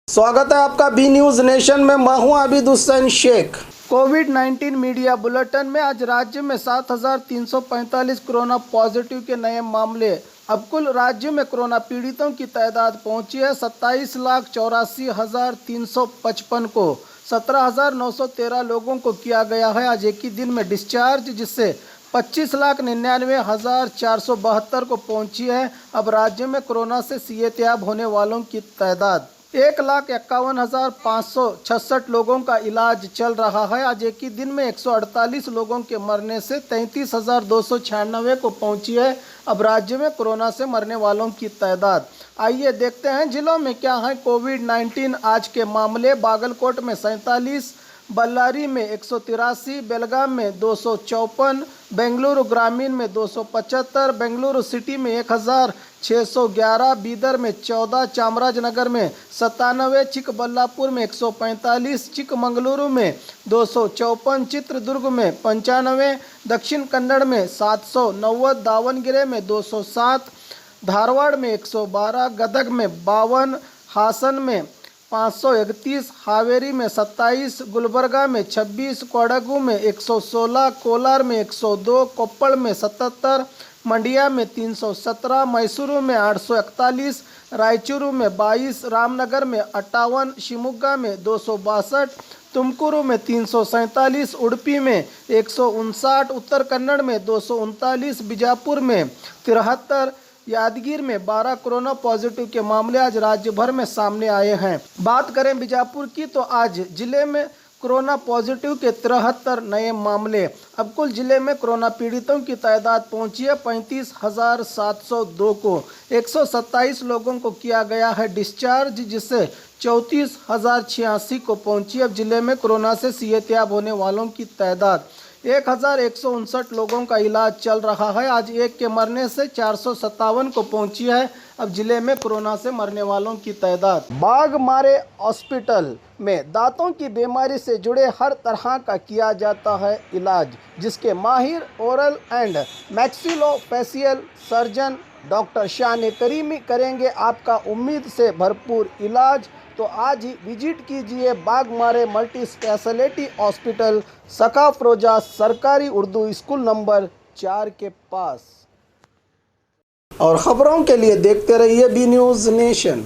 स्वागत है आपका बी न्यूज़ नेशन में। मैं हूं आबिद हुसैन शेख। कोविड-19 मीडिया बुलेटिन में आज राज्य में 7,345 कोरोना पॉजिटिव के नए मामले। अब कुल राज्य में कोरोना पीड़ितों की तादाद पहुंची है 27,84,355 को। 17,913 लोगों को किया गया है आज एक ही दिन में डिस्चार्ज, जिससे 25,99,472 को पहुंची है। अब राज्य में कोरोना से सेहतयाब होने वालों की तादाद 1,51,566 लोगों का इलाज चल रहा है। आज एक ही दिन में 148 लोगों के मरने से 33,296 को पहुंची है अब राज्य में कोरोना से मरने वालों की तादाद। आइए देखते हैं जिलों में क्या है कोविड-19 आज के मामले। बागलकोट में 47, बल्लारी में 183, बेलगाम में 254, बेंगलुरु ग्रामीण में 275, बेंगलुरु सिटी में 1,611, बीदर में 14, चामराजनगर में 97, चिकबल्लापुर में 145, चिकमंगलुरु में 254, चित्रदुर्ग में 95, दक्षिण कन्नड़ में 790, दावणगेरे में 207, धारवाड़ में 112, गदग में 52, हासन में 531, हावेरी में 27, गुलबर्गा में 26, कोडगु में 116, कोलार में 102, कोप्पल में 77, मंडिया में 317, मैसूरू में 841, रायचूरू में 22, रामनगर में 58, शिमोगा में 262, तुमकुरु में 347, उडुपी में 159, उत्तर कन्नड़ में 239, बीजापुर में 73, यादगीर में 12 कोरोना पॉजिटिव के मामले आज राज्य भर में सामने आए हैं। बात करें बीजापुर की तो आज जिले में कोरोना पॉजिटिव के 73 नए मामले। अब कुल जिले में कोरोना पीड़ितों की तादाद पहुंची है 35,702 को। 127 लोगों को किया गया है डिस्चार्ज, जिससे 34,086 को पहुंची अब जिले में कोरोना से सेहतयाब होने वालों की तादाद। 1,159 लोगों का इलाज चल रहा है। आज एक के मरने से 457 को पहुंची है अब जिले में कोरोना से मरने वालों की तादाद। बाघमारे हॉस्पिटल में दांतों की बीमारी से जुड़े हर तरह का किया जाता है इलाज, जिसके माहिर oral and maxillofacial surgeon doctor शान करीमी करेंगे आपका उम्मीद से भरपूर इलाज। तो आज ही विजिट कीजिए बाघमारे मल्टी स्पेशलिटी हॉस्पिटल, सकाफरोजा सरकारी उर्दू स्कूल नंबर 4 के पास। और ख़बरों के लिए देखते रहिए बी न्यूज़ नेशन।